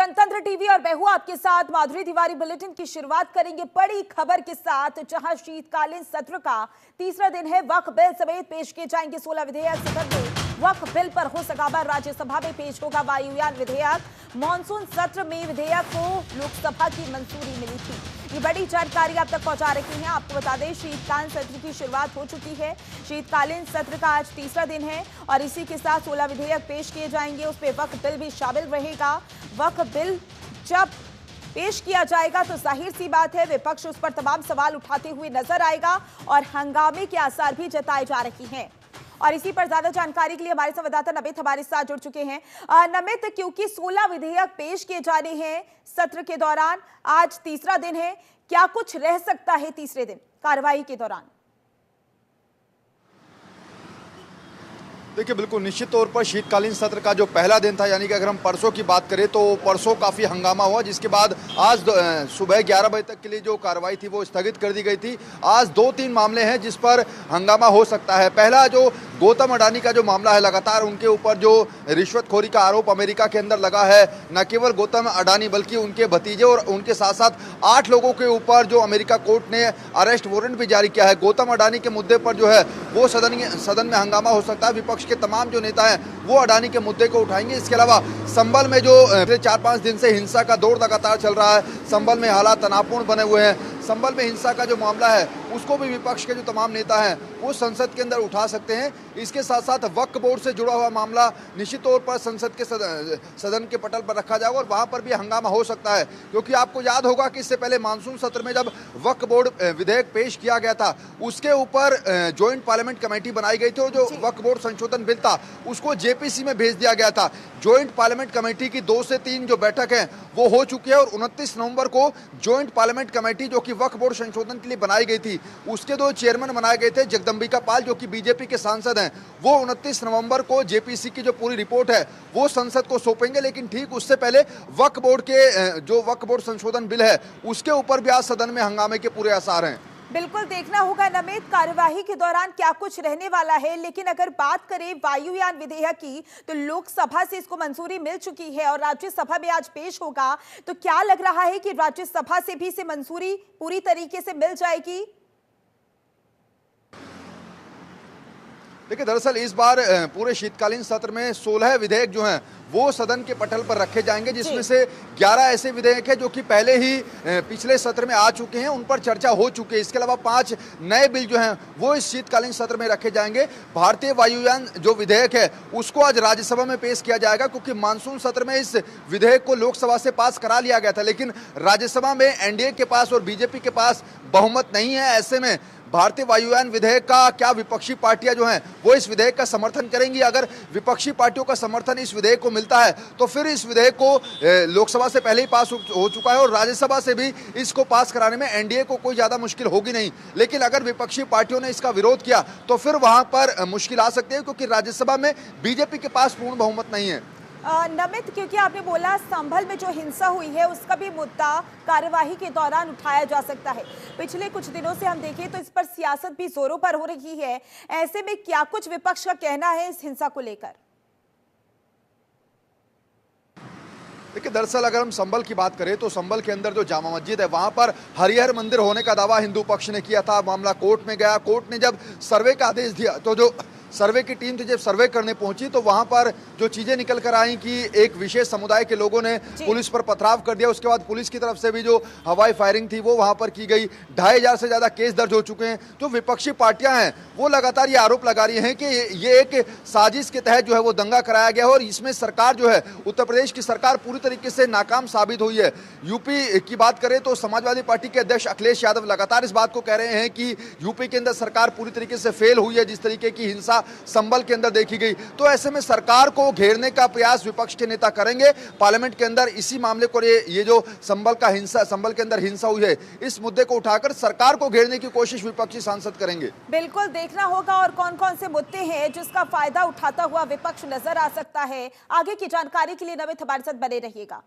जनतंत्र टीवी और मैं हूं आपके साथ माधुरी तिवारी। बुलेटिन की शुरुआत करेंगे बड़ी खबर के साथ, जहां शीतकालीन सत्र का तीसरा दिन है। वक्फ बिल समेत पेश किए जाएंगे 16 विधेयक। सदन में वक्फ बिल पर हो सगावा, राज्यसभा में पेश होगा वायुयान विधेयक। मॉनसून सत्र में विधेयक को लोकसभा की मंजूरी मिली थी। ये बड़ी जानकारी आप तक पहुंचा रही हैं। आपको बता दें, शीतकालीन सत्र की शुरुआत हो चुकी है। शीतकालीन सत्र का आज तीसरा दिन है और इसी के साथ 16 विधेयक पेश किए जाएंगे। उसमें वक्फ बिल भी शामिल रहेगा। वक्फ बिल जब पेश किया जाएगा तो जाहिर सी बात है विपक्ष उस पर तमाम सवाल उठाते हुए नजर आएगा और हंगामे के आसार भी जताए जा रही हैं। और इसी पर ज्यादा जानकारी के लिए हमारे संवाददाता नमित हमारे साथ जुड़ चुके हैं। नमित, क्योंकि 16 विधेयक पेश किए जाने हैं सत्र के दौरान, आज तीसरा दिन है, क्या कुछ रह सकता है तीसरे दिन कार्रवाई के दौरान? देखिए, बिल्कुल निश्चित तौर पर शीतकालीन सत्र का जो पहला दिन था, यानी कि अगर हम परसों की बात करें तो परसों काफ़ी हंगामा हुआ, जिसके बाद आज सुबह 11 बजे तक के लिए जो कार्रवाई थी वो स्थगित कर दी गई थी। आज 2-3 मामले हैं जिस पर हंगामा हो सकता है। पहला जो गौतम अडानी का जो मामला है, लगातार उनके ऊपर जो रिश्वतखोरी का आरोप अमेरिका के अंदर लगा है, न केवल गौतम अडानी बल्कि उनके भतीजे और उनके साथ साथ 8 लोगों के ऊपर जो अमेरिका कोर्ट ने अरेस्ट वारंट भी जारी किया है। गौतम अडानी के मुद्दे पर जो है वो सदन में हंगामा हो सकता है। विपक्ष के तमाम जो नेता हैं वो अडानी के मुद्दे को उठाएंगे। इसके अलावा संभल में जो 4-5 दिन से हिंसा का दौर लगातार चल रहा है, संभल में हालात तनावपूर्ण बने हुए हैं। संभल में हिंसा का जो मामला है उसको भी विपक्ष के जो तमाम नेता हैं वो संसद के अंदर उठा सकते हैं। इसके साथ साथ वक्फ बोर्ड से जुड़ा हुआ मामला निश्चित तौर पर संसद के सदन के पटल पर रखा जाएगा और वहां पर भी हंगामा हो सकता है, क्योंकि आपको याद होगा कि इससे पहले मानसून सत्र में जब वक्फ बोर्ड विधेयक पेश किया गया था, उसके ऊपर ज्वाइंट पार्लियामेंट कमेटी बनाई गई थी और जो वक्फ बोर्ड संशोधन बिल था उसको जेपीसी में भेज दिया गया था। ज्वाइंट पार्लियामेंट कमेटी की 2 से 3 जो बैठक है वो हो चुकी है और 29 नवंबर को ज्वाइंट पार्लियामेंट कमेटी जो कि वक्फ बोर्ड संशोधन के लिए बनाई गई थी, उसके 2 चेयरमैन बनाए गए थे। जगदम्बिका पाल जो कि बीजेपी के सांसद हैं, वो 29 नवंबर को जेपीसी की जो पूरी रिपोर्ट है वो संसद को सौंपेंगे। लेकिन ठीक उससे पहले वक्फ बोर्ड के जो वक्फ बोर्ड संशोधन बिल है उसके ऊपर भी आज सदन में हंगामे के पूरे आसार हैं। बिल्कुल देखना होगा नमित, कार्यवाही के दौरान क्या कुछ रहने वाला है। लेकिन अगर बात करें वायुयान विधेयक की, तो लोकसभा से इसको मंजूरी मिल चुकी है और राज्यसभा में आज पेश होगा, तो क्या लग रहा है कि राज्यसभा से भी इसे मंजूरी पूरी तरीके से मिल जाएगी? देखिए, दरअसल इस बार पूरे शीतकालीन सत्र में 16 विधेयक जो हैं वो सदन के पटल पर रखे जाएंगे, जिसमें से 11 ऐसे विधेयक हैं जो कि पहले ही पिछले सत्र में आ चुके हैं, उन पर चर्चा हो चुकी है। इसके अलावा 5 नए बिल जो हैं वो इस शीतकालीन सत्र में रखे जाएंगे। भारतीय वायुयान जो विधेयक है उसको आज राज्यसभा में पेश किया जाएगा, क्योंकि मानसून सत्र में इस विधेयक को लोकसभा से पास करा लिया गया था, लेकिन राज्यसभा में एनडीए के पास और बीजेपी के पास बहुमत नहीं है। ऐसे में भारतीय वायुयान विधेयक का क्या विपक्षी पार्टियां जो हैं वो इस विधेयक का समर्थन करेंगी? अगर विपक्षी पार्टियों का समर्थन इस विधेयक को मिलता है तो फिर इस विधेयक को लोकसभा से पहले ही पास हो चुका है और राज्यसभा से भी इसको पास कराने में एनडीए को कोई ज्यादा मुश्किल होगी नहीं। लेकिन अगर विपक्षी पार्टियों ने इसका विरोध किया तो फिर वहां पर मुश्किल आ सकती है, क्योंकि राज्यसभा में बीजेपी के पास पूर्ण बहुमत नहीं है। नमित, क्योंकि आपने बोला संभल में जो हिंसा हुई है उसका भी मुद्दा कार्यवाही के दौरान उठाया जा सकता है। पिछले कुछ दिनों से हम देखें तो इस पर सियासत भी जोरों पर हो रही है। ऐसे में क्या कुछ विपक्ष का कहना है इस हिंसा को लेकर? देखिए, दरअसल अगर हम संभल की बात करें तो संभल के अंदर जो जामा मस्जिद है वहां पर हरिहर मंदिर होने का दावा हिंदू पक्ष ने किया था। मामला कोर्ट में गया। कोर्ट ने जब सर्वे का आदेश दिया तो जो सर्वे की टीम थी जब सर्वे करने पहुंची तो वहां पर जो चीजें निकल कर आई कि एक विशेष समुदाय के लोगों ने पुलिस पर पथराव कर दिया। उसके बाद पुलिस की तरफ से भी जो हवाई फायरिंग थी वो वहां पर की गई। 2500 से ज्यादा केस दर्ज हो चुके हैं। जो विपक्षी पार्टियां हैं वो लगातार ये आरोप लगा रही हैं कि ये एक साजिश के तहत जो है वो दंगा कराया गया और इसमें सरकार जो है उत्तर प्रदेश की सरकार पूरी तरीके से नाकाम साबित हुई है। यूपी की बात करें तो समाजवादी पार्टी के अध्यक्ष अखिलेश यादव लगातार इस बात को कह रहे हैं कि यूपी के अंदर सरकार पूरी तरीके से फेल हुई है, जिस तरीके की हिंसा संभल के अंदर देखी गई। तो ऐसे में सरकार को घेरने का प्रयास विपक्ष के नेता करेंगे पार्लियामेंट के अंदर। इसी मामले को ये जो संभल के अंदर हिंसा हुई है इस मुद्दे को उठाकर सरकार को घेरने की कोशिश विपक्षी सांसद करेंगे। बिल्कुल देखना होगा और कौन कौन से मुद्दे हैं जिसका फायदा उठाता हुआ विपक्ष नजर आ सकता है। आगे की जानकारी के लिए नमित हमारे साथ बने रहिएगा।